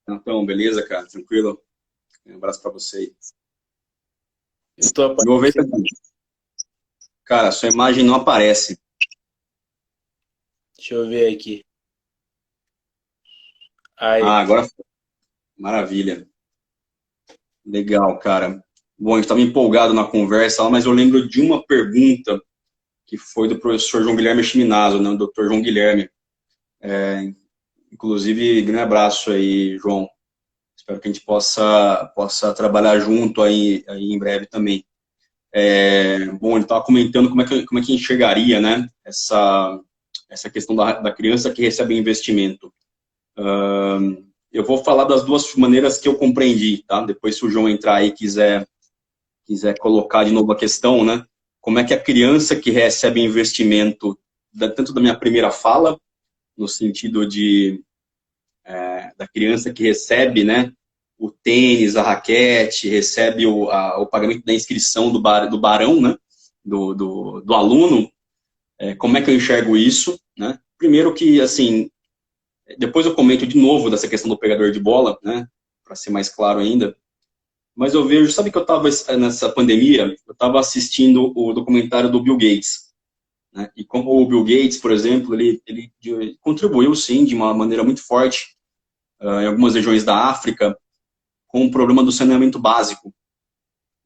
Então, beleza, cara? Tranquilo? Um abraço pra você aí. Eu tô Me ouve aí, aparecendo. Pedro? Cara, sua imagem não aparece. Deixa eu ver aqui. Aí. Ah, agora foi. Maravilha. Legal, cara. Bom, a gente estava empolgado na conversa, mas eu lembro de uma pergunta que foi do professor João Guilherme Chiminazzo, né? O doutor João Guilherme. Inclusive, grande abraço aí, João. Espero que a gente possa trabalhar junto aí em breve também. Bom, ele estava comentando como é que enxergaria, né? Essa questão da criança que recebe investimento. Eu vou falar das duas maneiras que eu compreendi, tá? Depois, se o João entrar aí e quiser colocar de novo a questão, né? Como é que a criança que recebe investimento, tanto da minha primeira fala, no sentido da criança que recebe, né? O tênis, a raquete, recebe o pagamento da inscrição do barão, né? Do aluno, como é que eu enxergo isso, né? Primeiro que, assim, depois eu comento de novo dessa questão do pegador de bola, né? Para ser mais claro ainda. Mas eu vejo, sabe que eu estava nessa pandemia, eu estava assistindo o documentário do Bill Gates, né? E como o Bill Gates, por exemplo, ele contribuiu sim de uma maneira muito forte em algumas regiões da África com o problema do saneamento básico,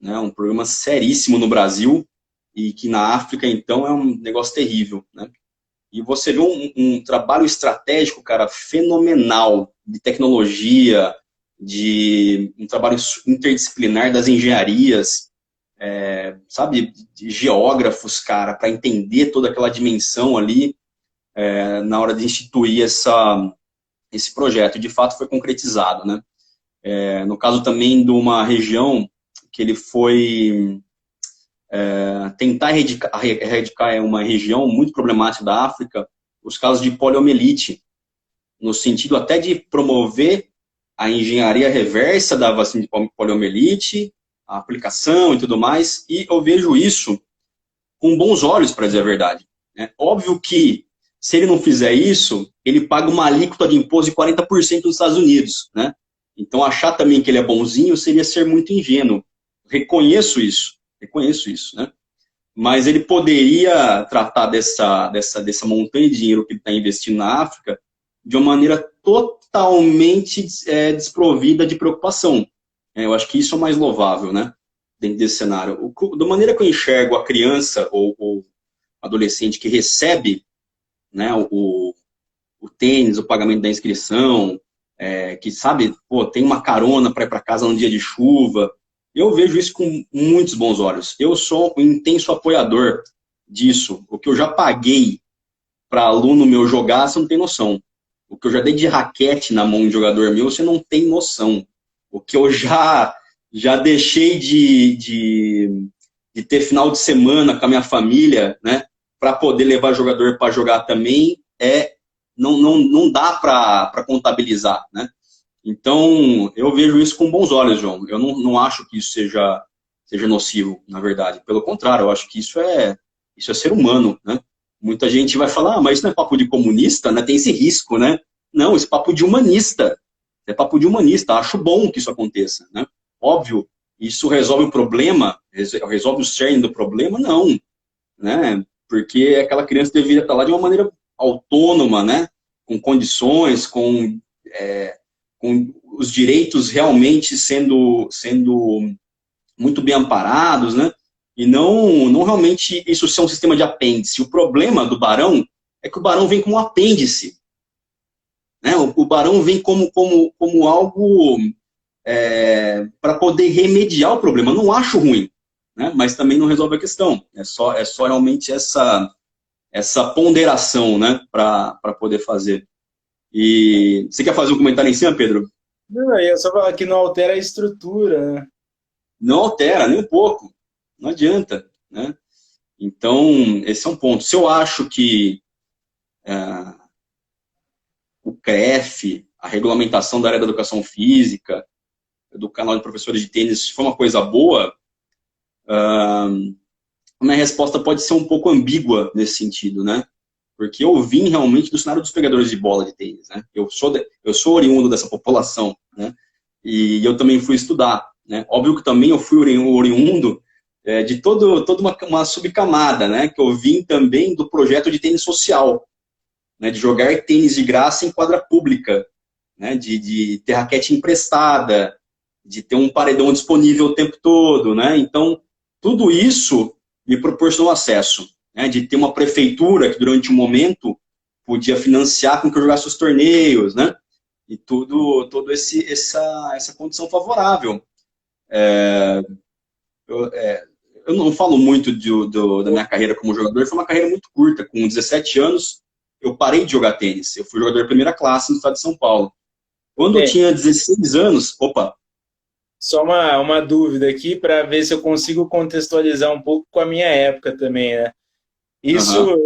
né? Um problema seríssimo no Brasil e que na África então é um negócio terrível, né? E você vê um trabalho estratégico, cara, fenomenal, de tecnologia, de um trabalho interdisciplinar das engenharias, sabe, de geógrafos, cara, para entender toda aquela dimensão ali, na hora de instituir esse projeto. De fato, foi concretizado, né? No caso também de uma região que ele foi tentar erradicar uma região muito problemática da África, os casos de poliomielite, no sentido até de promover a engenharia reversa da vacina de poliomielite, a aplicação e tudo mais, e eu vejo isso com bons olhos, para dizer a verdade. É óbvio que, se ele não fizer isso, ele paga uma alíquota de imposto de 40% nos Estados Unidos, né? Então, achar também que ele é bonzinho seria ser muito ingênuo. Reconheço isso, né? Mas ele poderia tratar dessa montanha de dinheiro que ele está investindo na África de uma maneira totalmente desprovida de preocupação. Eu acho que isso é o mais louvável, né? Dentro desse cenário. Da maneira que eu enxergo a criança ou adolescente que recebe, né, o tênis, o pagamento da inscrição, que sabe, pô, tem uma carona para ir para casa num dia de chuva, eu vejo isso com muitos bons olhos. Eu sou um intenso apoiador disso. O que eu já paguei para aluno meu jogar, você não tem noção. O que eu já dei de raquete na mão de jogador meu, você não tem noção. O que eu já deixei de ter final de semana com a minha família, né, para poder levar jogador para jogar também, não dá para contabilizar, né? Então, eu vejo isso com bons olhos, João. Eu não acho que isso seja nocivo, na verdade. Pelo contrário, eu acho que isso é ser humano, né? Muita gente vai falar, mas isso não é papo de comunista, né? Tem esse risco, né? Não, esse papo de humanista. É papo de humanista. Acho bom que isso aconteça, né? Óbvio, isso resolve o problema, resolve o cerne do problema? Não, né? Porque aquela criança deveria estar lá de uma maneira autônoma, né? Com condições, com os direitos realmente sendo muito bem amparados, né? E não realmente isso ser um sistema de apêndice. O problema do barão é que o barão vem como um apêndice, né? O barão vem como algo para poder remediar o problema. Não acho ruim, né? Mas também não resolve a questão. É só realmente essa ponderação, né? Para poder fazer. E você quer fazer um comentário em cima, Pedro? Não, eu só falar que não altera a estrutura, né? Não altera nem um pouco, não adianta, né? Então, esse é um ponto. Se eu acho que o CREF, a regulamentação da área da educação física, do canal de professores de tênis, foi uma coisa boa, a minha resposta pode ser um pouco ambígua nesse sentido, né? Porque eu vim realmente do cenário dos pegadores de bola de tênis, né? Eu sou oriundo dessa população. né? E eu também fui estudar, né? Óbvio que também eu fui oriundo de toda uma subcamada, né? Que eu vim também do projeto de tênis social, né? De jogar tênis de graça em quadra pública, né? De ter raquete emprestada, de ter um paredão disponível o tempo todo, né? Então, tudo isso me proporcionou acesso, né? De ter uma prefeitura que durante um momento podia financiar com que eu jogasse os torneios, né? E todo essa condição favorável. Eu não falo muito da minha carreira como jogador, foi uma carreira muito curta. Com 17 anos, eu parei de jogar tênis. Eu fui jogador de primeira classe no estado de São Paulo. Quando eu É, tinha 16 anos, opa, só uma dúvida aqui para ver se eu consigo contextualizar um pouco com a minha época também, né? Isso, aham,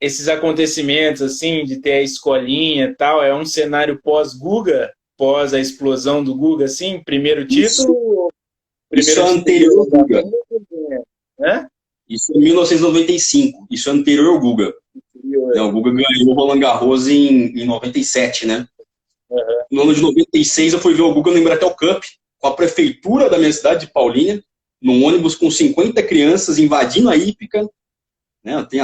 esses acontecimentos, assim, de ter a escolinha e tal, é um cenário pós-Guga, pós a explosão do Guga, assim, primeiro isso, título, isso primeiro é título anterior ao da Guga. Guga, né? Isso é 1995. Isso é anterior ao Guga. Né? O Guga ganhou o Roland Garros em 97, né? No ano de 96, eu fui ver o Guga no Embratel Cup, com a prefeitura da minha cidade, de Paulínia, num ônibus com 50 crianças invadindo a hípica. Né? Tem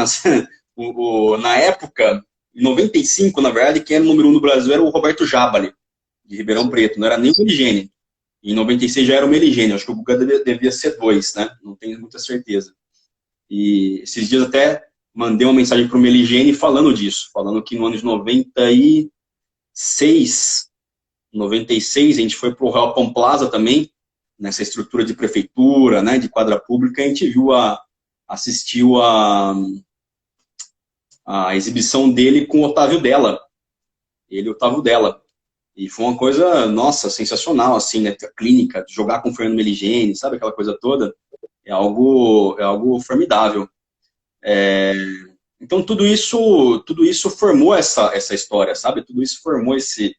na época, em 95, na verdade, quem era o número 1 do Brasil era o Roberto Jabali, de Ribeirão Preto. Não era nem o Meligeni. Em 96 já era o Meligeni. Acho que o Guga devia ser 2, né? Não tenho muita certeza. E esses dias até mandei uma mensagem para o Meligeni falando disso, falando que no ano de 96, a gente foi para o Helpon Plaza também, nessa estrutura de prefeitura, né, de quadra pública, a gente assistiu a exibição dele com o Otávio Della, ele e o Otávio Della. E foi uma coisa, nossa, sensacional, assim, né, a clínica, jogar com o Fernando Meligeni, sabe, aquela coisa toda, é algo formidável. Então, tudo isso formou essa história, sabe? Tudo isso formou esse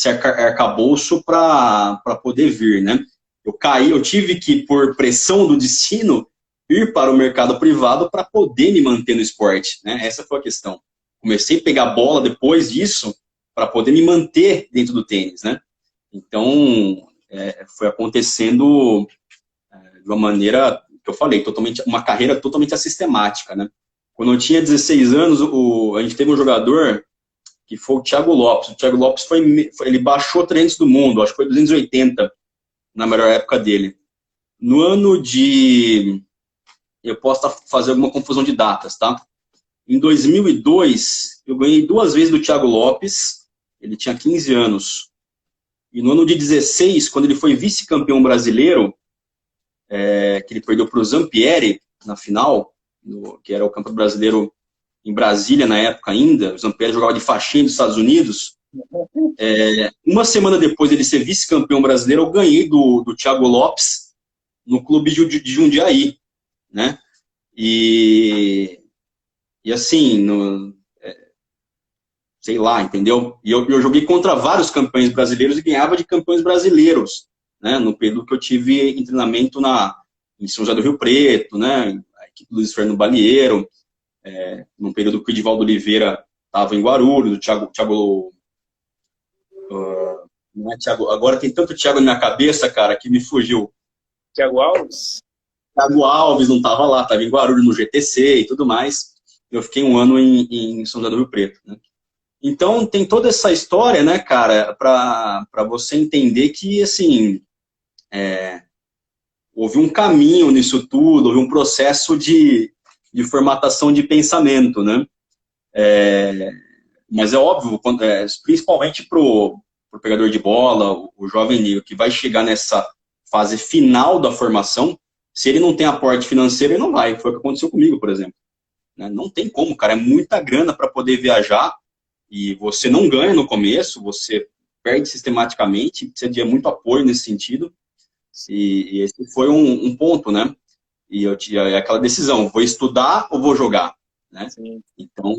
arcabouço para poder vir, né? Eu tive que, por pressão do destino, ir para o mercado privado para poder me manter no esporte, né? Essa foi a questão. Comecei a pegar bola depois disso para poder me manter dentro do tênis, né? Então, foi acontecendo de uma maneira que eu falei, uma carreira totalmente assistemática, né? Quando eu tinha 16 anos, a gente teve um jogador que foi o Thiago Lopes. O Thiago Lopes ele baixou 300 do mundo, acho que foi 280 na melhor época dele. No ano de... Eu posso fazer alguma confusão de datas, tá? Em 2002, eu ganhei 2 vezes do Thiago Lopes, ele tinha 15 anos. E no ano de 16, quando ele foi vice-campeão brasileiro, que ele perdeu para o Zampieri na final, que era o campeão brasileiro em Brasília na época ainda, o Zampieri jogava de faixinha dos Estados Unidos. Uma semana depois dele ser vice-campeão brasileiro, eu ganhei do Thiago Lopes no clube de Jundiaí, né? E assim, sei lá, entendeu? E eu joguei contra vários campeões brasileiros e ganhava de campeões brasileiros, né? No período que eu tive em treinamento em São José do Rio Preto, né? A equipe do Luiz Fernando Balieiro, num período que o Edivaldo Oliveira estava em Guarulhos, o Thiago não é Thiago, agora tem tanto Thiago na minha cabeça, cara, que me fugiu. Thiago Alves? Thiago Alves não estava lá, estava em Guarulhos no GTC e tudo mais. Eu fiquei um ano em São José do Rio Preto, né? Então, tem toda essa história, né, cara, para você entender que, assim, houve um caminho nisso tudo, houve um processo de formatação de pensamento, né? Mas é óbvio, principalmente pro pegador de bola, o jovem negro que vai chegar nessa fase final da formação, se ele não tem aporte financeiro, ele não vai. Foi o que aconteceu comigo, por exemplo. Né? Não tem como, cara. É muita grana para poder viajar e você não ganha no começo, você perde sistematicamente, precisa de muito apoio nesse sentido. E esse foi um ponto, né? E eu tinha aquela decisão, vou estudar ou vou jogar? Né? Então,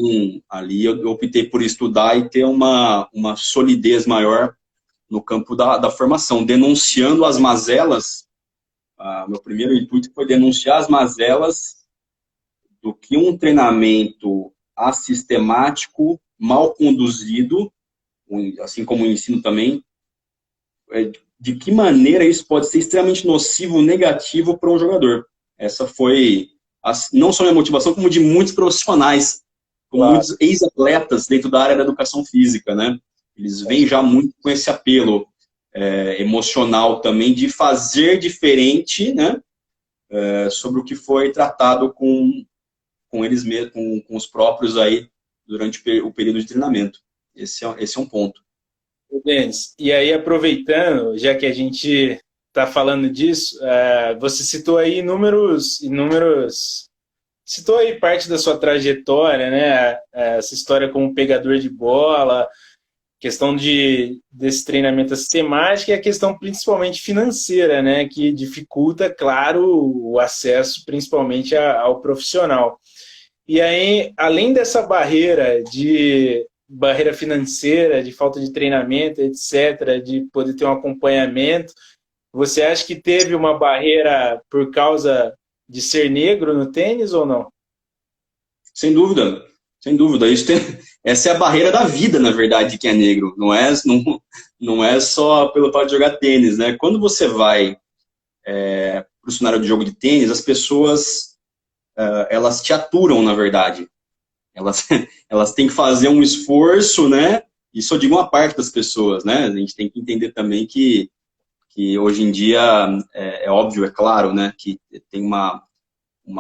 ali eu optei por estudar e ter uma solidez maior no campo da formação, denunciando as mazelas. Meu primeiro intuito foi denunciar as mazelas do que um treinamento assistemático, mal conduzido, assim como o ensino também, de que maneira isso pode ser extremamente nocivo, negativo para um jogador. Essa foi não só minha motivação, como de muitos profissionais, como Claro. muitos ex-atletas dentro da área da educação física, né? Eles vêm já muito com esse apelo emocional também de fazer diferente, né? Sobre o que foi tratado com eles mesmos, com os próprios aí durante o período de treinamento. Esse é um ponto. Denis, e aí aproveitando, já que a gente está falando disso, você citou aí citou aí parte da sua trajetória, né? Essa história como pegador de bola, questão desse treinamento sistemático e a questão principalmente financeira, né? Que dificulta, claro, o acesso principalmente ao profissional. E aí, além dessa barreira financeira, de falta de treinamento, etc., de poder ter um acompanhamento, você acha que teve uma barreira por causa de ser negro no tênis ou não? Sem dúvida, sem dúvida. Essa é a barreira da vida, na verdade, de quem é negro. Não é só pelo fato de jogar tênis, né? Quando você vai para o cenário de jogo de tênis, as pessoas elas te aturam, na verdade. Elas têm que fazer um esforço, né? Isso eu digo uma parte das pessoas, né? A gente tem que entender também que hoje em dia é óbvio, é claro, né? Que tem uma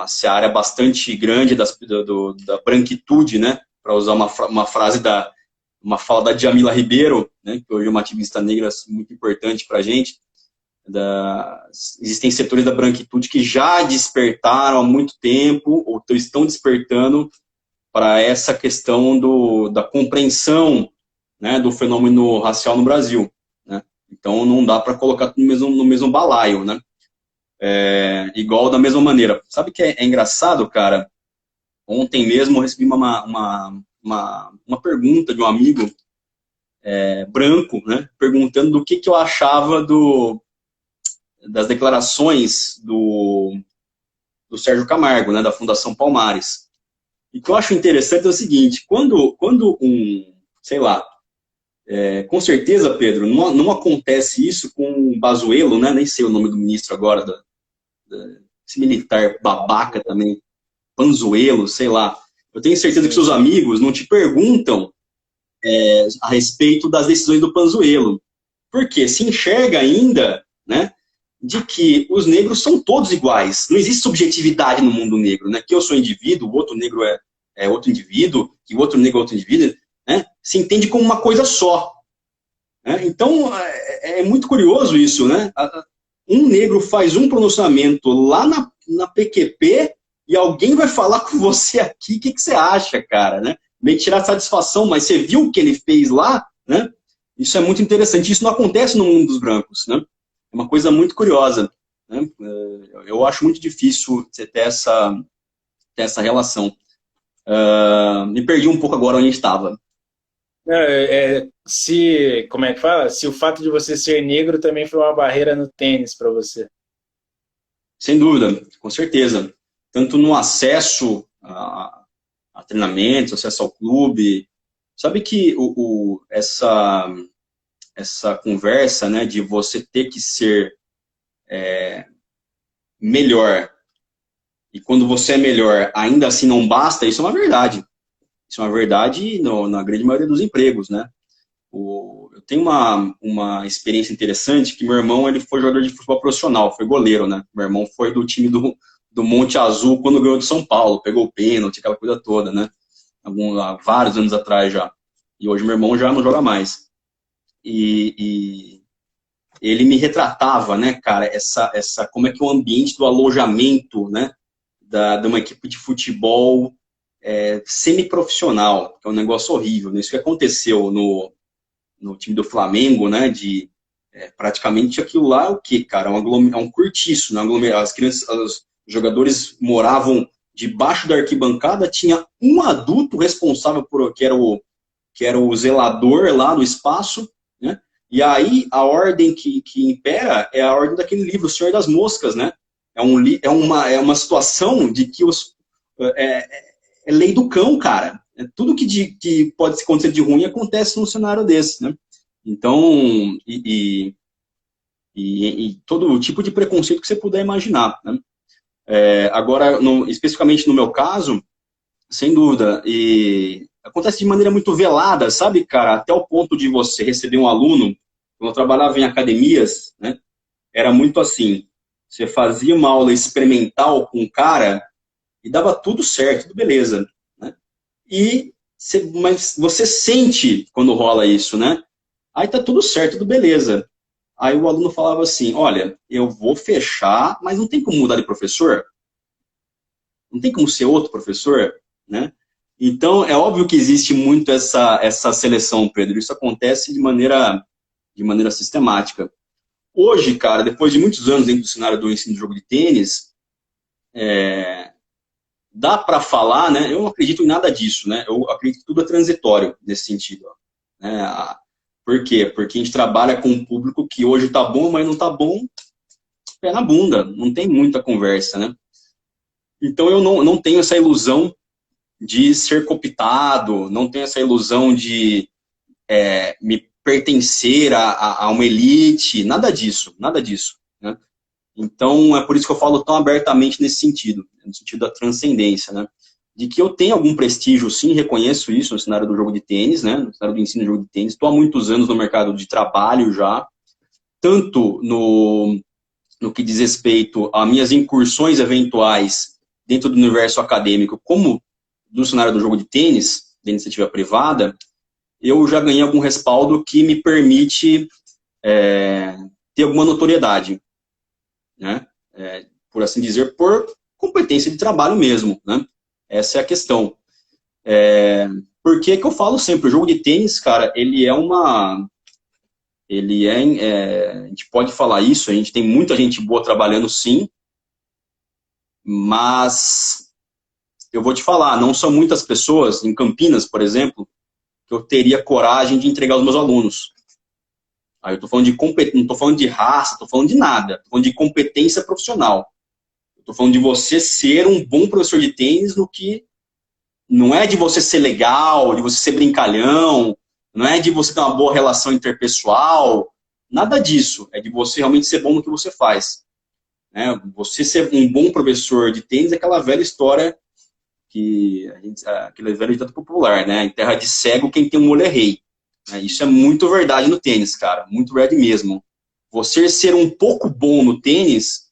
seara bastante grande da branquitude, né? Para usar uma frase uma fala da Djamila Ribeiro, né? Que hoje é uma ativista negra muito importante para a gente. Existem setores da branquitude que já despertaram há muito tempo, ou estão despertando para essa questão da compreensão, né, do fenômeno racial no Brasil, né? Então não dá para colocar no mesmo balaio, né? Igual da mesma maneira. Sabe que é engraçado, cara? Ontem mesmo eu recebi uma pergunta de um amigo branco, né, perguntando do que eu achava das declarações do Sérgio Camargo, né, da Fundação Palmares. E o que eu acho interessante é o seguinte: quando sei lá, com certeza, Pedro, não acontece isso com o Pazuello, né? Nem sei o nome do ministro agora, esse militar babaca também, Pazuello, sei lá. Eu tenho certeza que seus amigos não te perguntam a respeito das decisões do Pazuello, porque se enxerga ainda, né, de que os negros são todos iguais. Não existe subjetividade no mundo negro, né? Que eu sou indivíduo, o outro negro é outro indivíduo, que o outro negro é outro indivíduo, né? Se entende como uma coisa só. Né? Então, é muito curioso isso, né? Um negro faz um pronunciamento lá na PQP e alguém vai falar com você aqui, o que você acha, cara, né? Meio que tirar satisfação, mas você viu o que ele fez lá, né? Isso é muito interessante. Isso não acontece no mundo dos brancos, né? É uma coisa muito curiosa, né? Eu acho muito difícil você ter essa relação. Me perdi um pouco agora onde a gente estava. Como é que fala? Se o fato de você ser negro também foi uma barreira no tênis para você. Sem dúvida, com certeza. Tanto no acesso a treinamentos, acesso ao clube. Sabe que essa conversa, né, de você ter que ser melhor, e quando você é melhor, ainda assim não basta, isso é uma verdade. Isso é uma verdade na grande maioria dos empregos, né? Eu tenho uma experiência interessante, que meu irmão ele foi jogador de futebol profissional, foi goleiro, né? Meu irmão foi do time do Monte Azul quando ganhou de São Paulo, pegou o pênalti, aquela coisa toda, né? Há vários anos atrás já. E hoje meu irmão já não joga mais. E ele me retratava, né, cara, como é que o ambiente do alojamento, né, de uma equipe de futebol semiprofissional, que é um negócio horrível, né? Isso que aconteceu no time do Flamengo, né, praticamente aquilo lá é o quê, cara? É um cortiço, né? As crianças, os jogadores moravam debaixo da arquibancada, tinha um adulto responsável que era o zelador lá do espaço, né? E aí a ordem que impera é a ordem daquele livro, O Senhor das Moscas, né? É uma situação de que é lei do cão, cara. Tudo que pode acontecer de ruim acontece num cenário desse, né? Então, e todo tipo de preconceito que você puder imaginar, né? Agora, especificamente no meu caso, sem dúvida, e acontece de maneira muito velada, sabe, cara? Até o ponto de você receber um aluno, quando eu trabalhava em academias, né? Era muito assim, você fazia uma aula experimental com um cara e dava tudo certo, tudo beleza, né? Mas você sente quando rola isso, né? Aí tá tudo certo, tudo beleza. Aí o aluno falava assim, olha, eu vou fechar, mas não tem como mudar de professor? Não tem como ser outro professor, né? Então, é óbvio que existe muito essa seleção, Pedro. Isso acontece de maneira sistemática. Hoje, cara, depois de muitos anos dentro do cenário do ensino de jogo de tênis, dá para falar, né? Eu não acredito em nada disso, né? Eu acredito que tudo é transitório nesse sentido, né? Por quê? Porque a gente trabalha com um público que hoje está bom, mas não está bom, pé na bunda. Não tem muita conversa, né? Então eu não tenho essa ilusão de ser cooptado, não tenho essa ilusão de me pertencer a uma elite, nada disso, né? Então é por isso que eu falo tão abertamente nesse sentido, no sentido da transcendência, né? De que eu tenho algum prestígio, sim, reconheço isso no cenário do jogo de tênis, né? No cenário do ensino de jogo de tênis. Estou há muitos anos no mercado de trabalho já, tanto no que diz respeito a minhas incursões eventuais dentro do universo acadêmico, como do cenário do jogo de tênis, da iniciativa privada, eu já ganhei algum respaldo que me permite ter alguma notoriedade, né? Por assim dizer, por competência de trabalho mesmo, né? Essa é a questão. Por que eu falo sempre, o jogo de tênis, cara, a gente pode falar isso, a gente tem muita gente boa trabalhando sim, mas eu vou te falar, não são muitas pessoas, em Campinas, por exemplo, que eu teria coragem de entregar aos meus alunos. Aí eu tô falando de competência, não estou falando de raça, estou falando de nada, estou falando de competência profissional. Estou falando de você ser um bom professor de tênis no que não é de você ser legal, de você ser brincalhão, não é de você ter uma boa relação interpessoal, nada disso. É de você realmente ser bom no que você faz. Né? Você ser um bom professor de tênis é aquela velha história aquele velho ditado popular, né? Em terra de cego, quem tem um olho é rei. Isso é muito verdade no tênis, cara. Muito verdade mesmo. Você ser um pouco bom no tênis,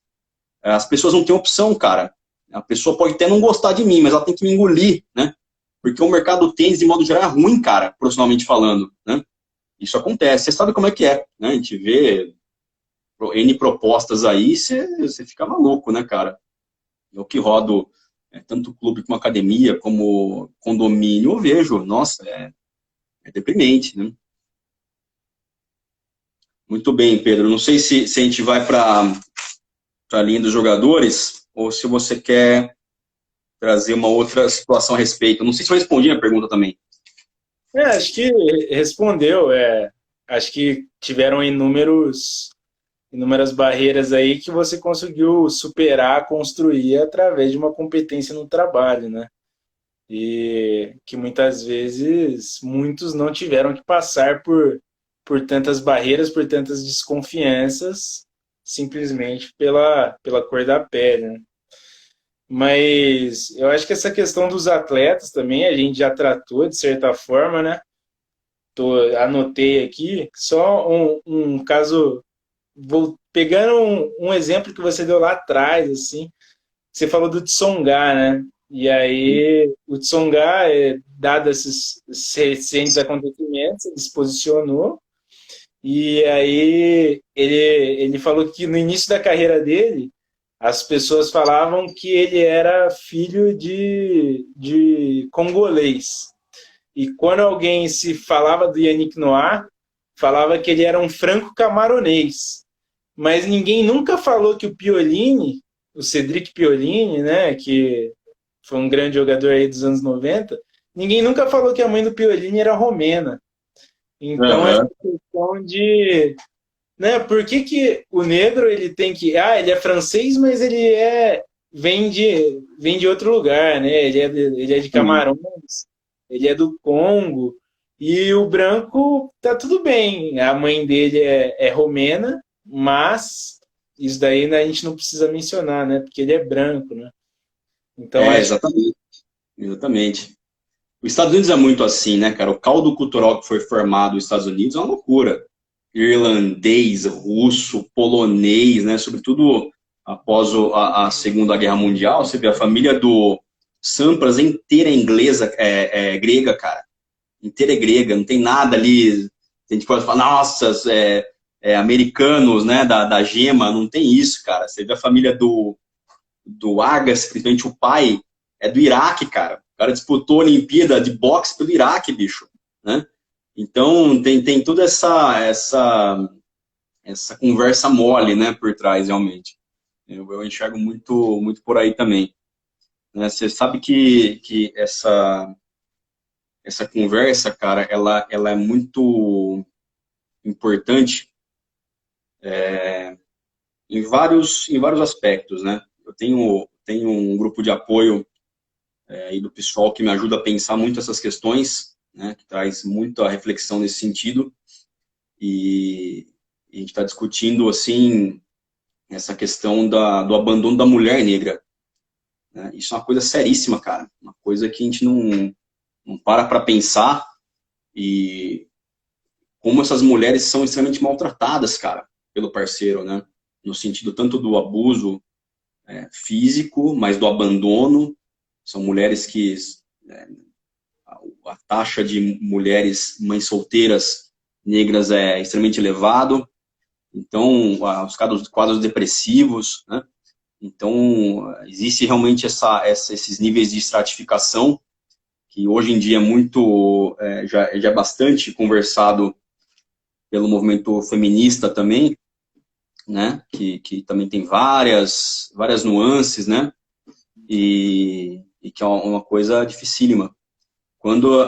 as pessoas não têm opção, cara. A pessoa pode até não gostar de mim, mas ela tem que me engolir, né? Porque o mercado do tênis, de modo geral, é ruim, cara, profissionalmente falando, né? Isso acontece. Você sabe como é que é, né? A gente vê N propostas aí, você fica maluco, né, cara? Eu que rodo tanto clube como academia, como condomínio, eu vejo, nossa, é deprimente, né? Muito bem, Pedro. Não sei se a gente vai para a linha dos jogadores ou se você quer trazer uma outra situação a respeito. Não sei se eu respondi a pergunta também. Acho que respondeu. Acho que tiveram inúmeras barreiras aí que você conseguiu superar, construir através de uma competência no trabalho, né? E que muitas vezes muitos não tiveram que passar por tantas barreiras, por tantas desconfianças, simplesmente pela cor da pele, né? Mas eu acho que essa questão dos atletas também a gente já tratou de certa forma, né? Anotei aqui só um caso, pegando um exemplo que você deu lá atrás, assim, você falou do Tsonga, né? E aí o Tsonga, dado esses recentes acontecimentos, ele se posicionou e aí ele falou que no início da carreira dele as pessoas falavam que ele era filho de congolês. E quando alguém se falava do Yannick Noah, falava que ele era um franco-camaronês. Mas ninguém nunca falou que o Piolini, o Cedric Piolini, né, que foi um grande jogador aí dos anos 90, ninguém nunca falou que a mãe do Piolini era romena. Então, essa questão de... Né, por que o negro ele tem que... ele é francês, mas ele vem de outro lugar, né? Ele é de Camarões, ele é do Congo, e o branco tá tudo bem. A mãe dele é romena, mas isso daí a gente não precisa mencionar, né? Porque ele é branco, né? Então, acho Exatamente. Exatamente. Os Estados Unidos é muito assim, né, cara? O caldo cultural que foi formado nos Estados Unidos é uma loucura. Irlandês, russo, polonês, né? Sobretudo após a Segunda Guerra Mundial, você vê a família do Sampras inteira é inglesa, grega, cara. Inteira é grega, não tem nada ali. A gente pode falar, nossa, americanos, né, da gema, não tem isso, cara. Você vê a família do Agassi, principalmente o pai, é do Iraque, cara. O cara disputou a Olimpíada de boxe pelo Iraque, bicho, né? Então, tem toda essa conversa mole, né, por trás, realmente. Eu enxergo muito, muito por aí também. Né? Você sabe que essa conversa, cara, ela é muito importante em vários aspectos, né? Eu tenho um grupo de apoio aí do pessoal que me ajuda a pensar muito essas questões, né? Que traz muita reflexão nesse sentido. E a gente está discutindo, assim, essa questão do abandono da mulher negra. Né? Isso é uma coisa seríssima, cara. Uma coisa que a gente não para pensar e como essas mulheres são extremamente maltratadas, cara, pelo parceiro, né? No sentido tanto do abuso físico, mas do abandono. São mulheres que a taxa de mulheres mães solteiras negras é extremamente elevado. Então, os quadros depressivos, né? Então, existe realmente esses níveis de estratificação que hoje em dia é muito, já é bastante conversado pelo movimento feminista também, né? Que também tem várias nuances, né? E que é uma coisa dificílima. Quando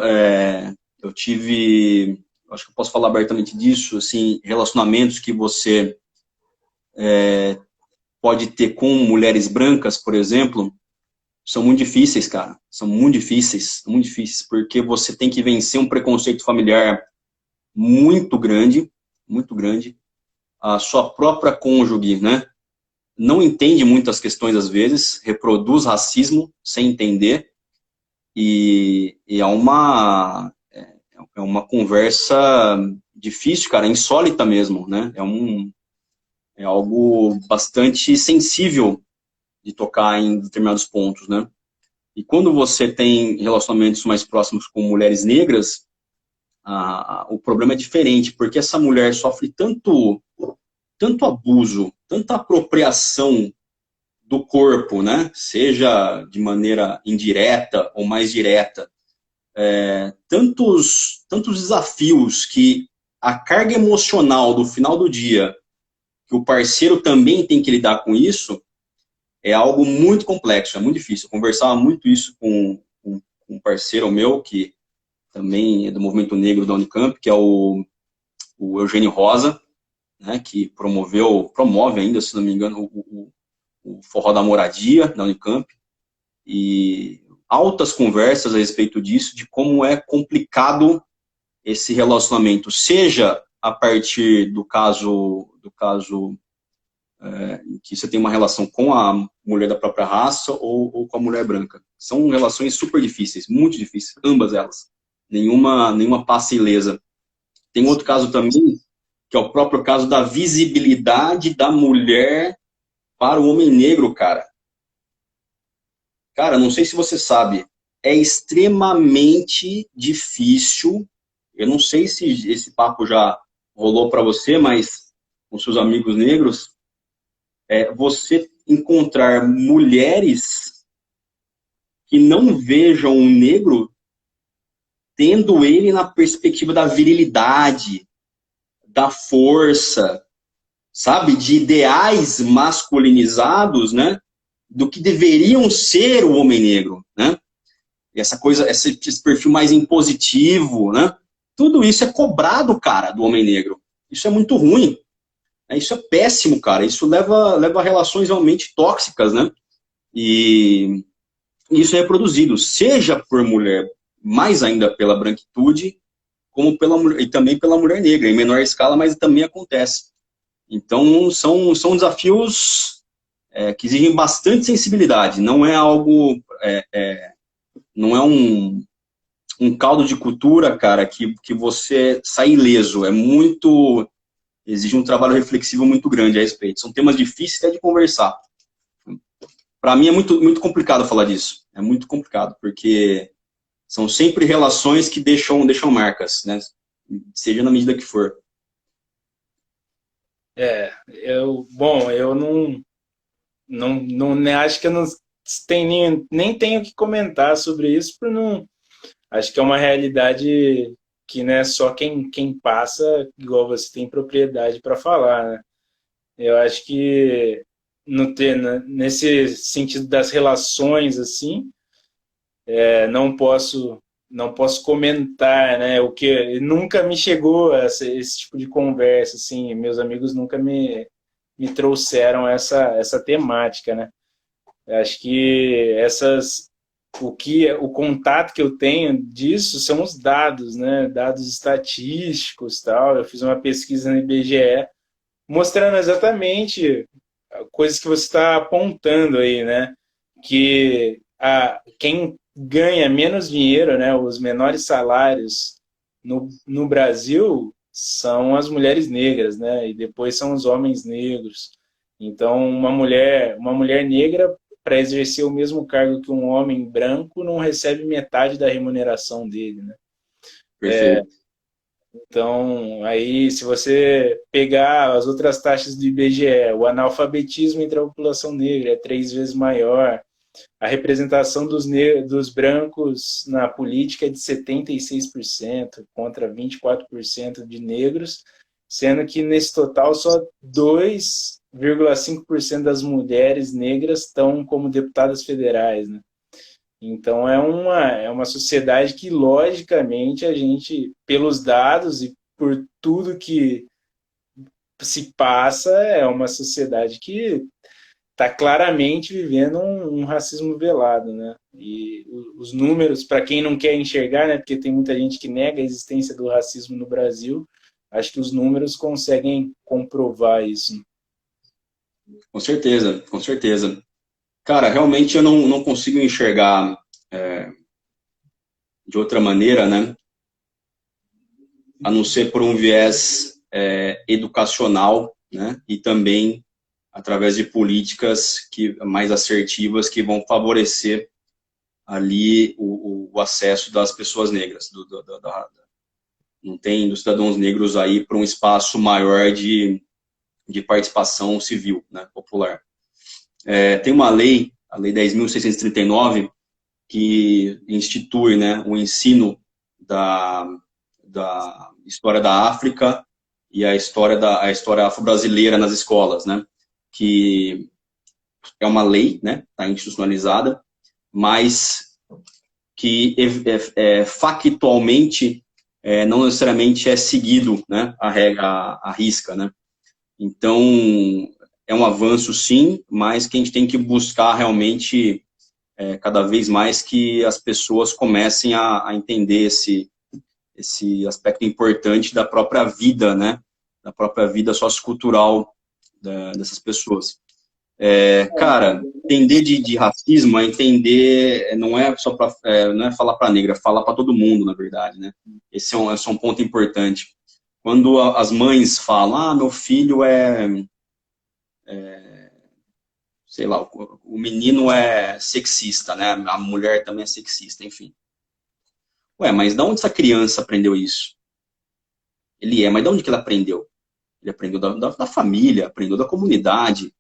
eu tive, acho que eu posso falar abertamente disso, assim, relacionamentos que você pode ter com mulheres brancas, por exemplo, são muito difíceis, cara. São muito difíceis, porque você tem que vencer um preconceito familiar muito grande, muito grande. A sua própria cônjuge, né, não entende muitas questões às vezes, reproduz racismo sem entender, e é uma conversa difícil, cara, insólita mesmo, né? É algo bastante sensível de tocar em determinados pontos, né? E quando você tem relacionamentos mais próximos com mulheres negras, o problema é diferente, porque essa mulher sofre tanto abuso, tanta apropriação do corpo, né? Seja de maneira indireta ou mais direta, tantos desafios que a carga emocional do final do dia, que o parceiro também tem que lidar com isso, é algo muito complexo, é muito difícil. Eu conversava muito isso com um parceiro meu, que também é do movimento negro da Unicamp, que é o Eugênio Rosa, né, que promove ainda, se não me engano, o Forró da Moradia da Unicamp, e altas conversas a respeito disso, de como é complicado esse relacionamento, seja a partir do caso em que você tem uma relação com a mulher da própria raça ou com a mulher branca. São relações super difíceis, muito difíceis, ambas elas. Nenhuma passa ilesa. Tem outro caso também, que é o próprio caso da visibilidade da mulher para o homem negro, cara. Cara, não sei se você sabe, é extremamente difícil. Eu não sei se esse papo já rolou para você, mas com seus amigos negros, você encontrar mulheres que não vejam um negro tendo ele na perspectiva da virilidade, da força, sabe? De ideais masculinizados, né? Do que deveriam ser o homem negro, né? E essa coisa, esse perfil mais impositivo, né? Tudo isso é cobrado, cara, do homem negro. Isso é muito ruim. Isso é péssimo, cara. Isso leva a relações realmente tóxicas, né? E isso é reproduzido, seja por mulher, mais ainda pela branquitude, como e também pela mulher negra, em menor escala, mas também acontece. Então, são desafios que exigem bastante sensibilidade. Não é algo, não é um caldo de cultura, cara, que você sai ileso. Exige um trabalho reflexivo muito grande a respeito. São temas difíceis até de conversar. Para mim é muito complicado falar disso. É muito complicado, porque são sempre relações que deixam marcas, né? Seja na medida que for. Eu não acho que eu não tenho, nem tenho que comentar sobre isso, porque não, acho que é uma realidade que não é só quem passa, igual você tem propriedade para falar, né? Eu acho que nesse sentido das relações, assim, não posso comentar, né? O que nunca me chegou esse tipo de conversa, assim, meus amigos nunca me trouxeram essa temática, né? Eu acho que o contato que eu tenho disso são os dados, né? Dados estatísticos, tal. Eu fiz uma pesquisa no IBGE mostrando exatamente coisas que você está apontando aí, né? Que quem ganha menos dinheiro, né? Os menores salários no Brasil são as mulheres negras, né? E depois são os homens negros. Então, uma mulher negra, para exercer o mesmo cargo que um homem branco, não recebe metade da remuneração dele, né? Perfeito. Então, aí, se você pegar as outras taxas do IBGE, o analfabetismo entre a população negra é 3 vezes maior, a representação dos brancos na política é de 76% contra 24% de negros, sendo que nesse total só 2,5% das mulheres negras estão como deputadas federais, né? Então é uma sociedade que, logicamente, a gente, pelos dados e por tudo que se passa, é uma sociedade que está claramente vivendo um racismo velado, né? E os números, para quem não quer enxergar, né? Porque tem muita gente que nega a existência do racismo no Brasil, acho que os números conseguem comprovar isso. Com certeza, com certeza. Cara, realmente eu não consigo enxergar de outra maneira, né? A não ser por um viés educacional, né? E também através de políticas mais assertivas que vão favorecer ali o acesso das pessoas negras, não tem dos cidadãos negros aí para um espaço maior de participação civil, né, popular. Tem uma lei, a Lei 10.639, que institui, né, o ensino da história da África e a história afro-brasileira nas escolas, né, que é uma lei, né, está institucionalizada, mas que factualmente não necessariamente é seguido, né, a risca, né. Então, é um avanço sim, mas que a gente tem que buscar realmente cada vez mais que as pessoas comecem a entender esse aspecto importante da própria vida, né, da própria vida sociocultural dessas pessoas. Cara, entender de racismo é entender, não é só não é falar para negra, falar para todo mundo, na verdade, né? Esse é um ponto importante. Quando as mães falam, meu filho sei lá, o menino é sexista, né? A mulher também é sexista, enfim. Ué, mas de onde essa criança aprendeu isso? Mas de onde que ele aprendeu? Ele aprendeu da família, aprendeu da comunidade,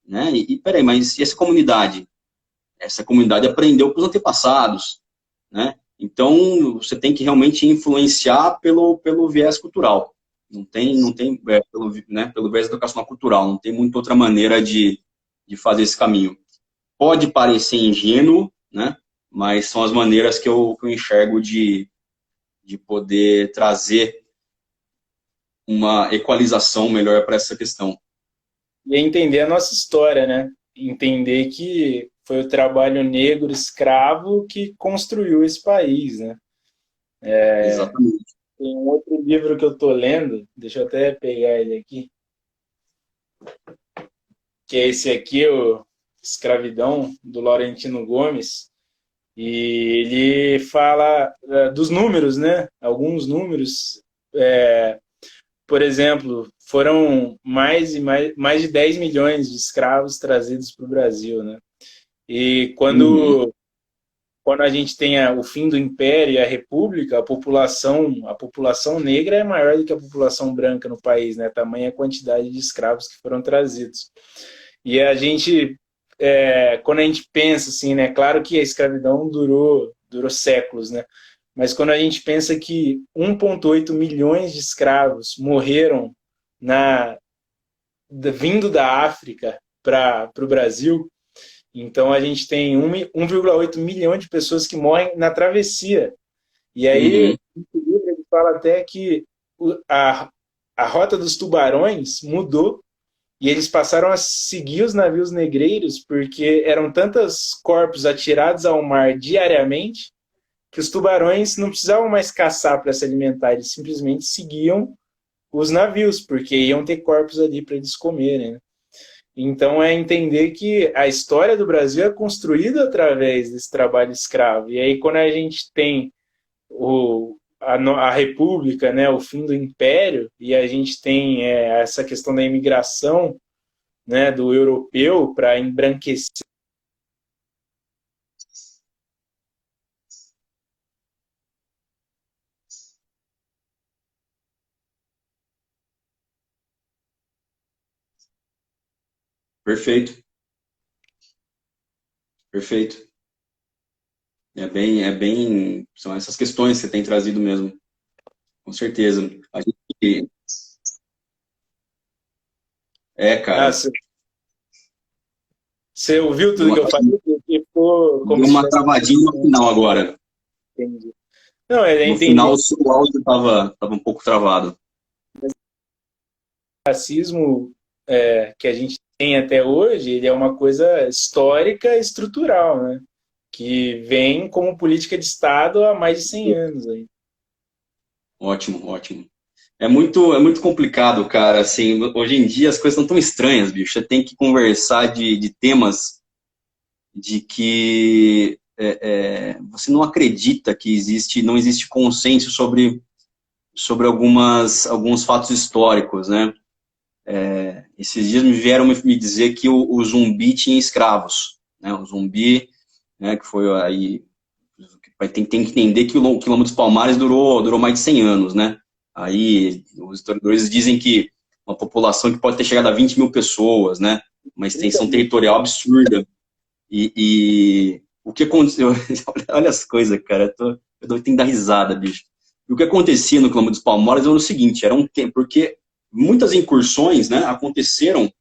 né? Peraí, mas e essa comunidade? Essa comunidade aprendeu com os antepassados, né? Então, você tem que realmente influenciar pelo viés cultural. Não tem pelo viés educacional cultural, não tem muita outra maneira de fazer esse caminho. Pode parecer ingênuo, né? Mas são as maneiras que eu enxergo de poder trazer uma equalização melhor para essa questão. E é entender a nossa história, né? Entender que foi o trabalho negro escravo que construiu esse país, né? Exatamente. Tem um outro livro que eu estou lendo, deixa eu até pegar ele aqui. que é esse aqui, o Escravidão, do Laurentino Gomes, e ele fala dos números, né? Alguns números, por exemplo, foram mais de 10 milhões de escravos trazidos para o Brasil, né? E Uhum. quando a gente tem o fim do Império e a República, a população negra é maior do que a população branca no país, né? Tamanha a quantidade de escravos que foram trazidos. E a gente, quando a gente pensa assim, né? Claro que a escravidão durou séculos, né? Mas quando a gente pensa que 1,8 milhões de escravos morreram vindo da África para o Brasil, então a gente tem 1,8 milhão de pessoas que morrem na travessia. E aí, Uhum. no livro, ele fala até que a rota dos tubarões mudou e eles passaram a seguir os navios negreiros porque eram tantos corpos atirados ao mar diariamente que os tubarões não precisavam mais caçar para se alimentar, eles simplesmente seguiam os navios, porque iam ter corpos ali para eles comerem, né? Então é entender que a história do Brasil é construída através desse trabalho escravo. E aí quando a gente tem a República, né, o fim do Império, e a gente tem essa questão da imigração, né, do europeu para embranquecer. Perfeito, perfeito. São essas questões que você tem trazido mesmo, com certeza. A gente, Ah, cara, você ouviu tudo que deu eu falei? Porque ficou como deu se uma tivesse travadinha no final agora. entendido. Não, é No entender final, o seu áudio tava um pouco travado. o racismo que a gente tem até hoje, ele é uma coisa histórica e estrutural, né? Que vem como política de Estado há mais de 100 anos aí. Ótimo, ótimo. É muito complicado, cara. Assim, hoje em dia as coisas estão tão estranhas, bicho. Você tem que conversar de temas de que você não acredita que não existe consenso sobre alguns fatos históricos, né? Esses dias me vieram me dizer que o zumbi tinha escravos, né? O zumbi, né, que foi aí tem que entender que o quilombo dos Palmares durou mais de 100 anos, né? Aí os historiadores dizem que uma população que pode ter chegado a 20 mil pessoas, né? Uma extensão territorial absurda. E o que aconteceu? Olha as coisas, cara. Tenho que dar risada, bicho. E o que acontecia no quilombo dos Palmares era o seguinte: era um tempo, porque muitas incursões, né, aconteceram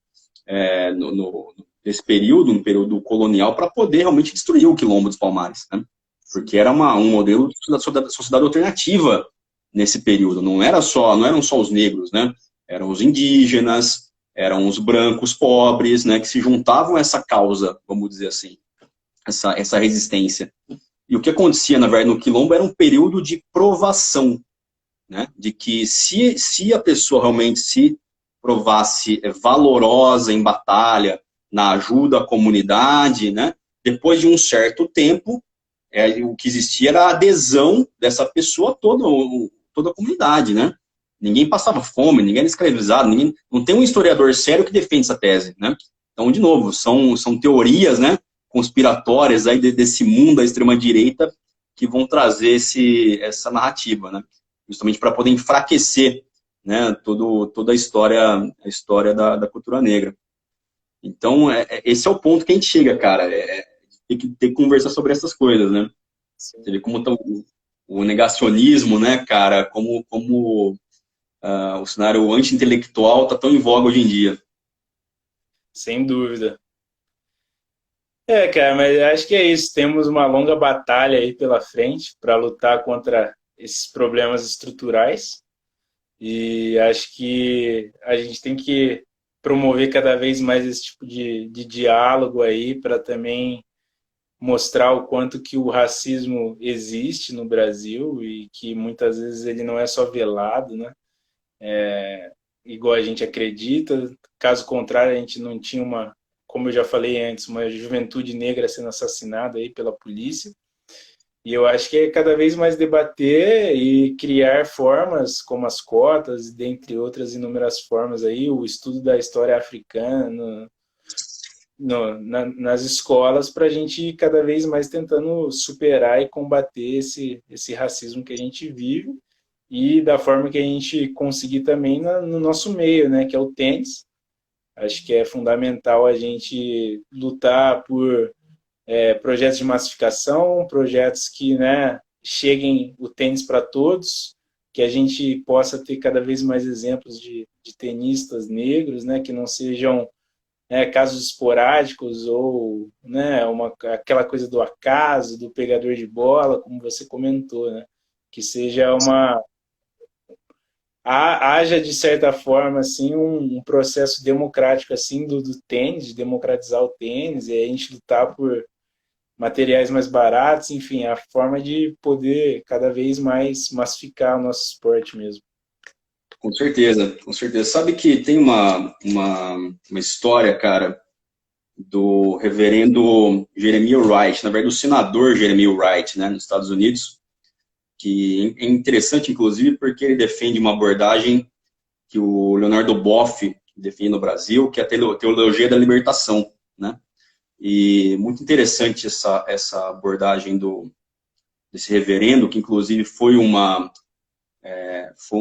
nesse período, no período colonial, para poder realmente destruir o quilombo dos Palmares, né? Porque era um modelo da sociedade alternativa nesse período. Não eram só os negros, né? Eram os indígenas, eram os brancos pobres, né? Que se juntavam a essa causa, vamos dizer assim, essa resistência. E o que acontecia, na verdade, no quilombo era um período de provação, né? De que se a pessoa realmente se provasse valorosa em batalha, na ajuda à comunidade, né? Depois de um certo tempo, o que existia era a adesão dessa pessoa a toda a comunidade, né? Ninguém passava fome, ninguém era escravizado, não tem um historiador sério que defende essa tese, né? Então, de novo, são teorias, né, conspiratórias aí desse mundo da extrema-direita que vão trazer essa narrativa, né? Justamente para poder enfraquecer, né, toda a história da cultura negra. Então, esse é o ponto que a gente chega, cara. Tem que conversar sobre essas coisas, né? Você vê como tá o negacionismo, né, cara? Como o cenário anti-intelectual está tão em voga hoje em dia. Sem dúvida. Cara, mas acho que é isso. Temos uma longa batalha aí pela frente para lutar contra esses problemas estruturais. E acho que a gente tem que promover cada vez mais esse tipo de diálogo aí para também mostrar o quanto que o racismo existe no Brasil e que muitas vezes ele não é só velado, né? igual a gente acredita. Caso contrário, a gente não tinha como eu já falei antes, uma juventude negra sendo assassinada aí pela polícia. E eu acho que é cada vez mais debater e criar formas como as cotas, dentre outras inúmeras formas aí, o estudo da história africana nas escolas, para a gente ir cada vez mais tentando superar e combater esse racismo que a gente vive, e da forma que a gente conseguir também no nosso meio, né, que é o tênis. Acho que é fundamental a gente lutar por projetos de massificação, projetos que, né, cheguem o tênis para todos, que a gente possa ter cada vez mais exemplos de tenistas negros, né, que não sejam casos esporádicos ou, né, aquela coisa do acaso, do pegador de bola, como você comentou, né, que seja haja de certa forma assim um processo democrático assim do tênis, de democratizar o tênis, e a gente lutar por materiais mais baratos, enfim, a forma de poder cada vez mais massificar o nosso esporte mesmo. Com certeza, com certeza. Sabe que tem uma história, cara, do reverendo Jeremiah Wright, na verdade, do senador Jeremiah Wright, né, nos Estados Unidos, que é interessante, inclusive, porque ele defende uma abordagem que o Leonardo Boff defende no Brasil, que é a teologia da libertação, né? E muito interessante essa abordagem desse reverendo, que inclusive foi um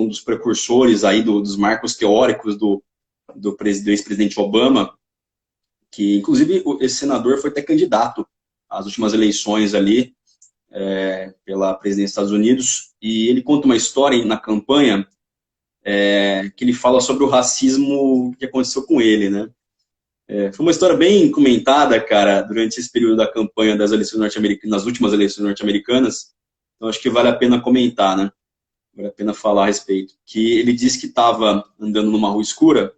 dos precursores aí dos marcos teóricos do ex-presidente Obama, que inclusive esse senador foi até candidato às últimas eleições ali pela presidência dos Estados Unidos, e ele conta uma história na campanha que ele fala sobre o racismo que aconteceu com ele, né? Foi uma história bem comentada, cara, durante esse período da campanha das eleições norte-americanas, nas últimas eleições norte-americanas, então acho que vale a pena comentar, né? Vale a pena falar a respeito. Que ele disse que estava andando numa rua escura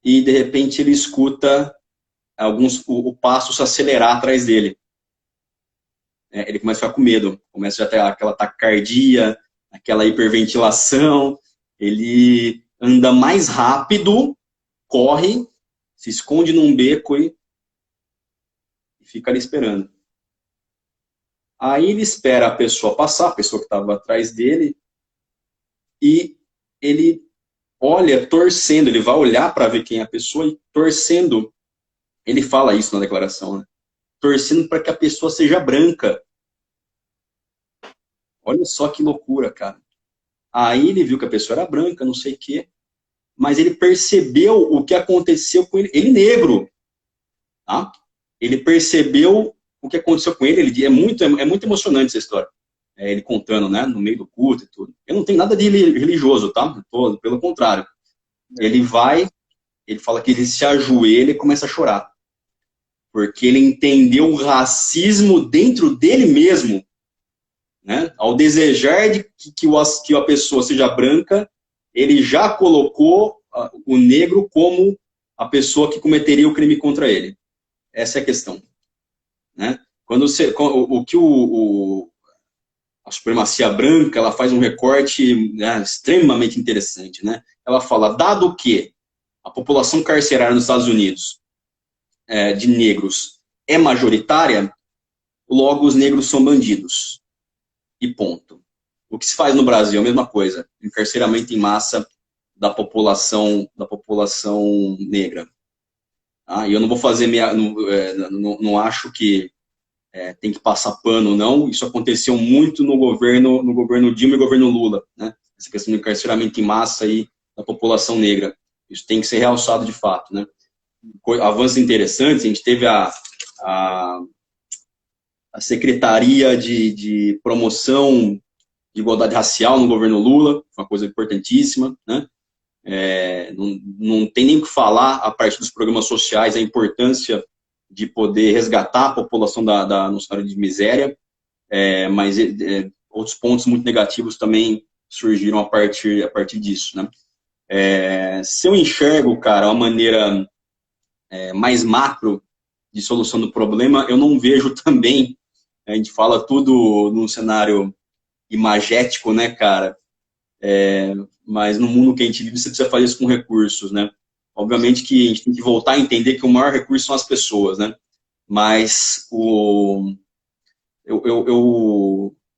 e, de repente, ele escuta o passo se acelerar atrás dele. Ele começa a ficar com medo, começa a ter aquela taquicardia, aquela hiperventilação, ele anda mais rápido, corre, se esconde num beco e fica ali esperando. Aí ele espera a pessoa passar, a pessoa que estava atrás dele, e ele olha torcendo, ele vai olhar para ver quem é a pessoa e torcendo, ele fala isso na declaração, né? Torcendo para que a pessoa seja branca. Olha só que loucura, cara. Aí ele viu que a pessoa era branca, não sei o quê, mas ele percebeu o que aconteceu com ele. Ele negro, tá? Ele percebeu o que aconteceu com ele. É muito emocionante essa história. Ele contando, né, no meio do culto e tudo. Eu não tenho nada de religioso, tá? Pelo contrário. Ele fala que ele se ajoelha e começa a chorar. Porque ele entendeu o racismo dentro dele mesmo, né? Ao desejar que a pessoa seja branca, ele já colocou o negro como a pessoa que cometeria o crime contra ele. Essa é a questão, né? A supremacia branca, ela faz um recorte, né, extremamente interessante, né? Ela fala, dado que a população carcerária nos Estados Unidos de negros é majoritária, logo os negros são bandidos. E ponto. O que se faz no Brasil é a mesma coisa, encarceramento em massa da população negra. E eu não vou fazer não acho que tem que passar pano, não. Isso aconteceu muito no governo Dilma e governo Lula, né? Essa questão do encarceramento em massa aí da população negra. Isso tem que ser realçado de fato, né? Avanços interessantes, a gente teve a Secretaria de Promoção de Igualdade Racial no governo Lula, uma coisa importantíssima, né? Não tem nem o que falar, a partir dos programas sociais, a importância de poder resgatar a população no cenário de miséria, mas outros pontos muito negativos também surgiram a partir disso, né? Se eu enxergo, cara, uma maneira mais macro de solução do problema, eu não vejo também, a gente fala tudo num cenário imagético, né, cara? Mas no mundo que a gente vive, você precisa fazer isso com recursos, né? Obviamente que a gente tem que voltar a entender que o maior recurso são as pessoas, né? Mas eu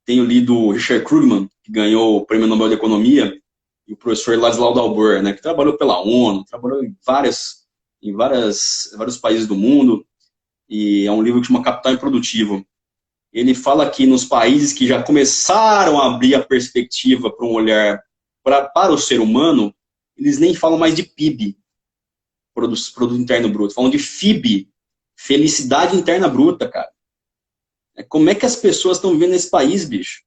tenho lido o Richard Krugman, que ganhou o Prêmio Nobel de Economia, e o professor Laszlo Dalbor, né, que trabalhou pela ONU, trabalhou em vários países do mundo, e é um livro que chama Capital Improdutivo. Ele fala que nos países que já começaram a abrir a perspectiva para um olhar para o ser humano, eles nem falam mais de PIB, Produto Interno Bruto, falam de FIB, Felicidade Interna Bruta, cara. Como é que as pessoas estão vivendo nesse país, bicho?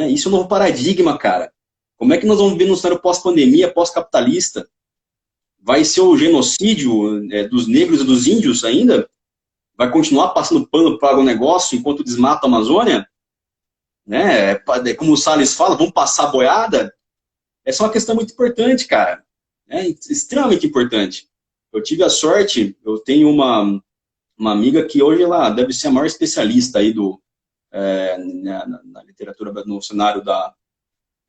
Isso é um novo paradigma, cara. Como é que nós vamos viver num cenário pós-pandemia, pós-capitalista? Vai ser o genocídio dos negros e dos índios ainda? Vai continuar passando pano para o negócio enquanto desmata a Amazônia? Né? Como o Salles fala, vamos passar a boiada? Essa é uma questão muito importante, cara. É extremamente importante. Eu tive a sorte, eu tenho uma amiga que hoje ela deve ser a maior especialista aí na literatura, no cenário da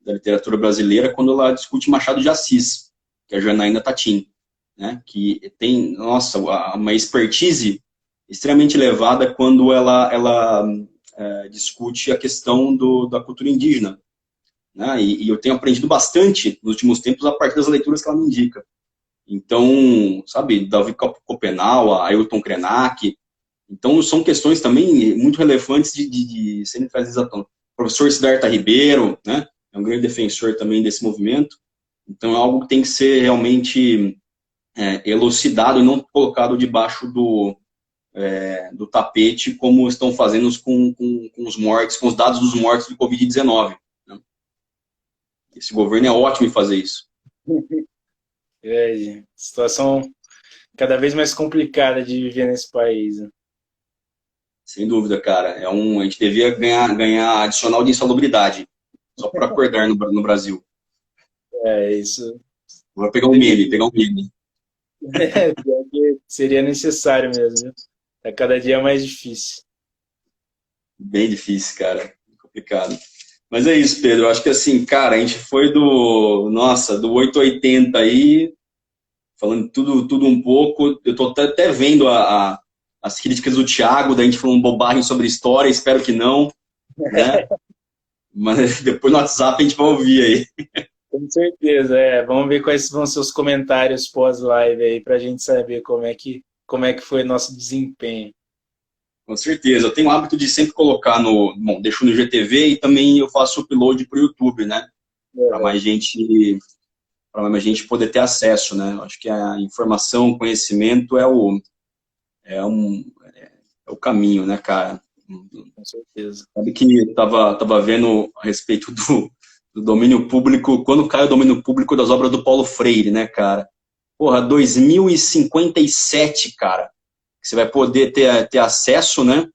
literatura brasileira, quando ela discute Machado de Assis, que é a Janaína Tatim, né? Que tem, nossa, uma expertise extremamente elevada quando ela discute a questão da cultura indígena. Né? E eu tenho aprendido bastante nos últimos tempos a partir das leituras que ela me indica. Então, sabe, Davi Copenau, Ailton Krenak. Então, são questões também muito relevantes de serem trazidas à tona. O professor Siddhartha Ribeiro, né, é um grande defensor também desse movimento. Então, é algo que tem que ser realmente elucidado e não colocado debaixo do tapete, como estão fazendo com os mortos, com os dados dos mortos de Covid-19. Né? Esse governo é ótimo em fazer isso. Situação cada vez mais complicada de viver nesse país. Né? Sem dúvida, cara. A gente devia ganhar adicional de insalubridade, só para acordar no Brasil. Isso. Vou pegar um meme. Seria necessário mesmo. É cada dia mais difícil. Bem difícil, cara. Complicado. Mas é isso, Pedro. Eu acho que assim, cara, a gente foi do 880 aí, falando tudo um pouco. Eu tô até vendo as críticas do Thiago, da gente falando bobagem sobre história, espero que não, né? Mas depois no WhatsApp a gente vai ouvir aí. Com certeza, Vamos ver quais vão ser os comentários pós-live aí, pra gente saber como é que foi nosso desempenho. Com certeza. Eu tenho o hábito de sempre colocar deixo no GTV e também eu faço upload para o YouTube, né? Para mais gente poder ter acesso, né? Acho que a informação, o conhecimento é o caminho, né, cara? Com certeza. Sabe que eu tava vendo a respeito do domínio público, quando cai o domínio público das obras do Paulo Freire, né, cara? Porra, 2057, cara. Você vai poder ter acesso, né,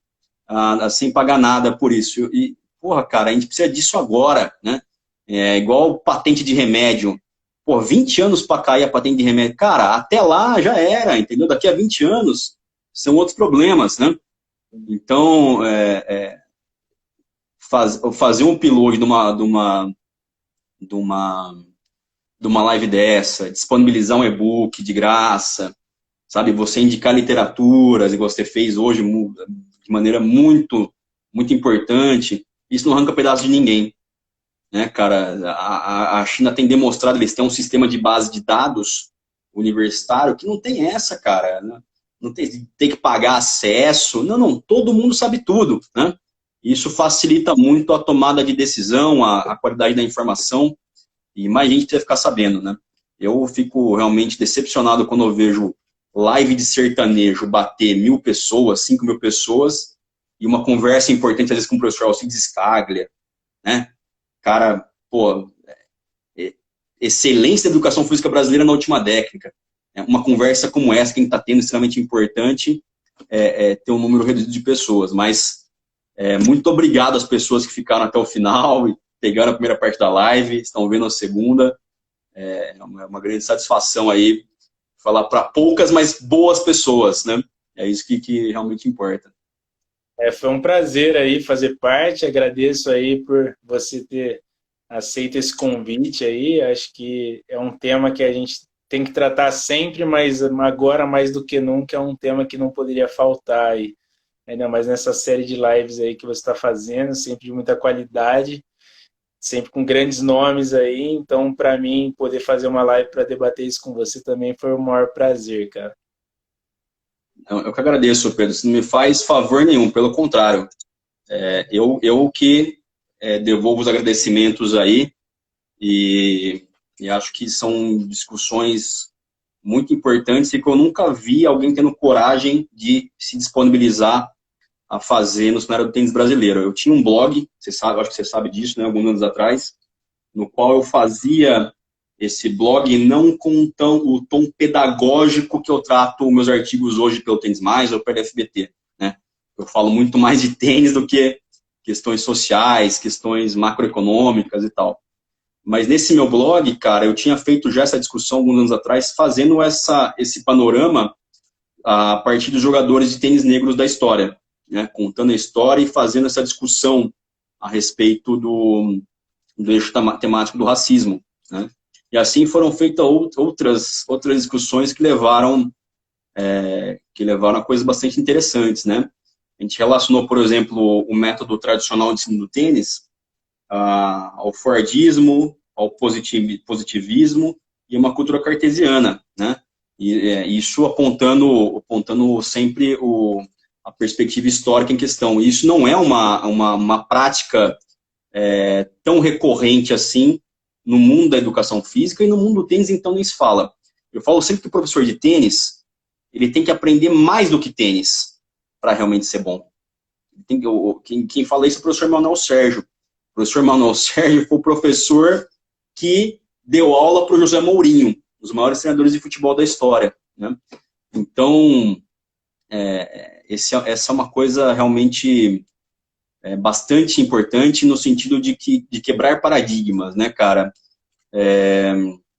sem pagar nada por isso. E, porra, cara, a gente precisa disso agora, né? É igual patente de remédio. Pô, 20 anos para cair a patente de remédio. Cara, até lá já era, entendeu? Daqui a 20 anos são outros problemas, né? Então, fazer um upload de uma live dessa, disponibilizar um e-book de graça, sabe, você indicar literaturas, igual você fez hoje, de maneira muito, muito importante, isso não arranca pedaço de ninguém. Né, cara? A China tem demonstrado, eles têm um sistema de base de dados universitário que não tem essa, cara. Né? Não tem que pagar acesso. Não, todo mundo sabe tudo. Né? Isso facilita muito a tomada de decisão, a qualidade da informação, e mais gente precisa ficar sabendo. Né? Eu fico realmente decepcionado quando eu vejo live de sertanejo bater 1.000 pessoas, 5.000 pessoas, e uma conversa importante, às vezes, com o professor Alcides Scaglia, né? Cara, pô, excelência da educação física brasileira na última década. Uma conversa como essa, que a gente está tendo, extremamente importante, ter um número reduzido de pessoas. Mas muito obrigado às pessoas que ficaram até o final e pegaram a primeira parte da live, estão vendo a segunda. É uma grande satisfação aí falar para poucas, mas boas pessoas, né? É isso que realmente importa. Foi um prazer aí fazer parte, agradeço aí por você ter aceito esse convite aí. Acho que é um tema que a gente tem que tratar sempre, mas agora mais do que nunca é um tema que não poderia faltar aí. Ainda mais nessa série de lives aí que você está fazendo, sempre de muita qualidade, sempre com grandes nomes aí. Então, para mim, poder fazer uma live para debater isso com você também foi o maior prazer, cara. Eu que agradeço, Pedro. Você não me faz favor nenhum, pelo contrário. Eu que devolvo os agradecimentos aí e acho que são discussões muito importantes e que eu nunca vi alguém tendo coragem de se disponibilizar a fazer no cenário do tênis brasileiro. Eu tinha um blog, você sabe, acho que você sabe disso, né, alguns anos atrás, no qual eu fazia esse blog não com o tom pedagógico que eu trato meus artigos hoje pelo Tênis Mais ou pelo FBT, né? Eu falo muito mais de tênis do que questões sociais, questões macroeconômicas e tal. Mas nesse meu blog, cara, eu tinha feito já essa discussão alguns anos atrás, fazendo esse panorama a partir dos jogadores de tênis negros da história, né? Contando a história e fazendo essa discussão a respeito do eixo temático do racismo, né? E assim foram feitas outras discussões que levaram a coisas bastante interessantes, né? A gente relacionou, por exemplo, o método tradicional de ensino do tênis ao fordismo, ao positivismo e uma cultura cartesiana, né? E isso apontando sempre a perspectiva histórica em questão. E isso não é uma prática tão recorrente assim no mundo da educação física e no mundo do tênis, então, nem se fala. Eu falo sempre que o professor de tênis, ele tem que aprender mais do que tênis para realmente ser bom. Quem fala isso é o professor Manuel Sérgio. O professor Manuel Sérgio foi o professor que deu aula para o José Mourinho, um dos maiores treinadores de futebol da história, né? Então, essa é uma coisa realmente bastante importante no sentido de quebrar paradigmas, né, cara?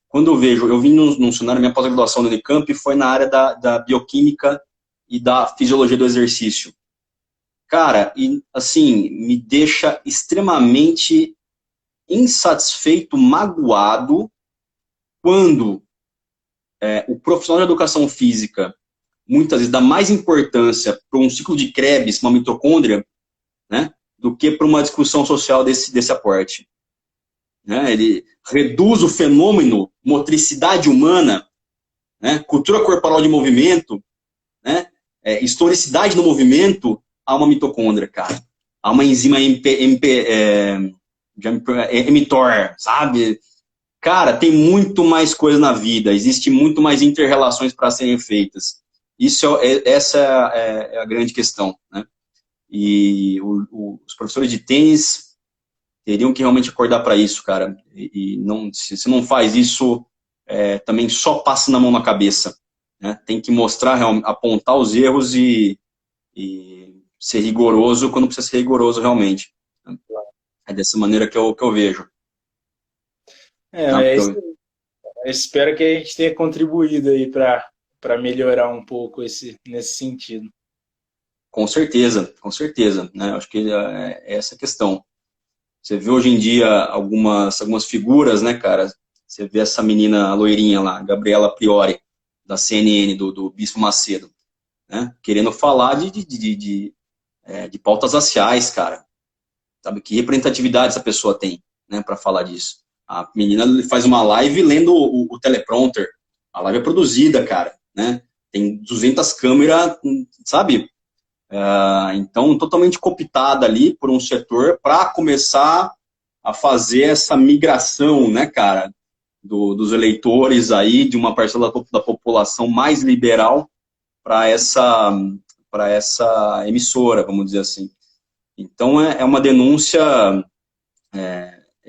Quando eu vim num cenário, minha pós-graduação no Unicamp foi na área da bioquímica e da fisiologia do exercício. Cara, e assim, me deixa extremamente insatisfeito, magoado, quando o profissional de educação física muitas vezes dá mais importância para um ciclo de Krebs, uma mitocôndria, né, do que para uma discussão social desse aporte. Né? Ele reduz o fenômeno motricidade humana, né, cultura corporal de movimento, né, historicidade no movimento, a uma mitocôndria, cara. A uma enzima mTOR, sabe? Cara, tem muito mais coisa na vida, existe muito mais inter-relações para serem feitas. Essa é a grande questão, né? E os professores de tênis teriam que realmente acordar para isso, cara. Se você não faz isso, também só passa na mão na cabeça, né? Tem que mostrar, apontar os erros e ser rigoroso quando precisa ser rigoroso realmente. É dessa maneira que eu vejo. Eu espero que a gente tenha contribuído aí para melhorar um pouco nesse sentido. Com certeza, né? Acho que é essa a questão. Você vê hoje em dia algumas figuras, né, cara? Você vê essa menina loirinha lá, Gabriela Priori, da CNN, do Bispo Macedo, né? Querendo falar de pautas raciais, cara. Sabe que representatividade essa pessoa tem, né, para falar disso? A menina faz uma live lendo o teleprompter. A live é produzida, cara, né? Tem 200 câmeras, sabe? Então, totalmente cooptada ali por um setor para começar a fazer essa migração, né, cara, dos eleitores aí, de uma parcela da população mais liberal para essa emissora, vamos dizer assim. Então, é uma denúncia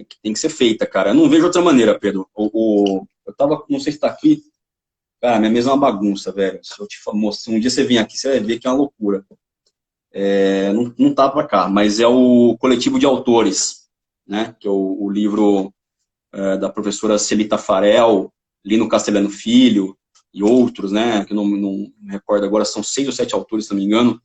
que tem que ser feita, cara. Eu não vejo outra maneira, Pedro. Eu tava, não sei se está aqui, cara, minha mesa é uma bagunça, velho. Se eu te mostrar, um dia você vir aqui, você vai ver que é uma loucura. Não tá para cá, mas é o Coletivo de Autores, né? Que é o livro da professora Celita Farel, Lino Castelhano Filho e outros, né? Que não me recordo agora, são 6 ou 7 autores, se não me engano,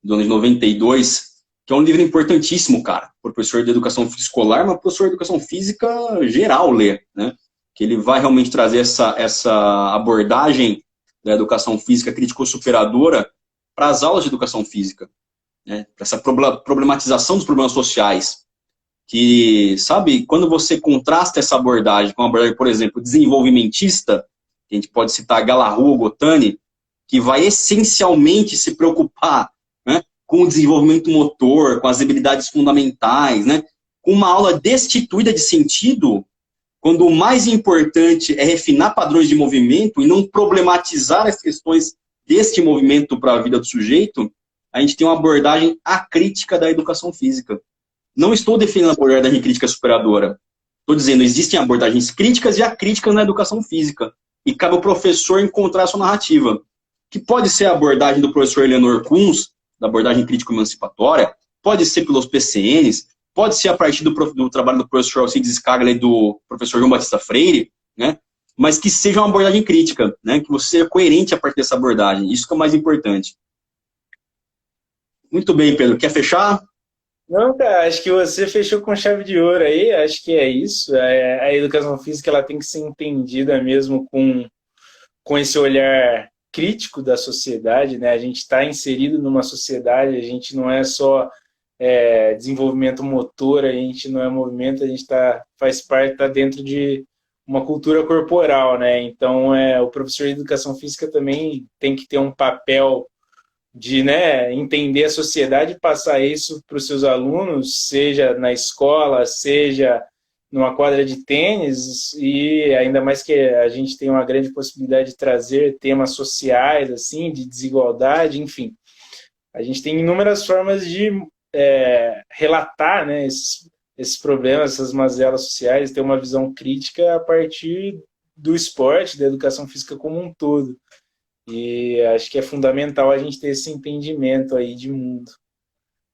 do ano de 92. que é um livro importantíssimo, cara, para o professor de educação física escolar, mas para o professor de educação física geral ler, né? Que ele vai realmente trazer essa abordagem da educação física crítico-superadora para as aulas de educação física, né? Para essa problematização dos problemas sociais. Que, sabe, quando você contrasta essa abordagem com uma abordagem, por exemplo, desenvolvimentista, que a gente pode citar Galahu ou Gotani, que vai essencialmente se preocupar, né, com o desenvolvimento motor, com as habilidades fundamentais, né, com uma aula destituída de sentido, quando o mais importante é refinar padrões de movimento e não problematizar as questões deste movimento para a vida do sujeito, a gente tem uma abordagem acrítica da educação física. Não estou defendendo a abordagem crítica superadora. Estou dizendo, existem abordagens críticas e acríticas na educação física. E cabe ao professor encontrar a sua narrativa. Que pode ser a abordagem do professor Eleanor Kunz, da abordagem crítico-emancipatória, pode ser pelos PCNs, pode ser a partir do trabalho do professor Alcides Scaglia e do professor João Batista Freire, né? Mas que seja uma abordagem crítica, né? Que você seja coerente a partir dessa abordagem. Isso que é o mais importante. Muito bem, Pedro. Quer fechar? Não, cara, acho que você fechou com chave de ouro aí, acho que é isso. A educação física ela tem que ser entendida mesmo com esse olhar crítico da sociedade, né? A gente está inserido numa sociedade, a gente não é só desenvolvimento motor, a gente não é movimento, a gente faz parte, está dentro de uma cultura corporal, né? Então, o professor de educação física também tem que ter um papel de, né, entender a sociedade e passar isso para os seus alunos, seja na escola, seja numa quadra de tênis, e ainda mais que a gente tem uma grande possibilidade de trazer temas sociais, assim, de desigualdade, enfim. A gente tem inúmeras formas de relatar, né, esses problemas, essas mazelas sociais, ter uma visão crítica a partir do esporte, da educação física como um todo. E acho que é fundamental a gente ter esse entendimento aí de mundo.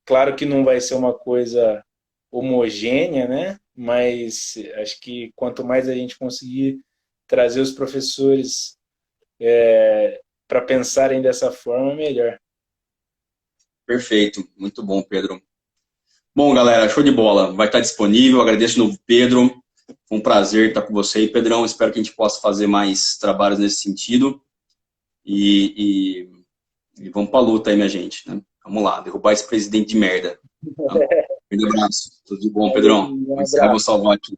Claro que não vai ser uma coisa homogênea, né? Mas acho que quanto mais a gente conseguir trazer os professores para pensarem dessa forma, melhor. Perfeito. Muito bom, Pedro. Bom, galera, show de bola. Vai estar disponível. Agradeço de novo, Pedro. Foi um prazer estar com você aí, Pedrão. Espero que a gente possa fazer mais trabalhos nesse sentido. E vamos para a luta aí, minha gente. Né? Vamos lá, derrubar esse presidente de merda. Tá? Um grande abraço. Tudo de bom, Pedrão. Vamos salvar aqui.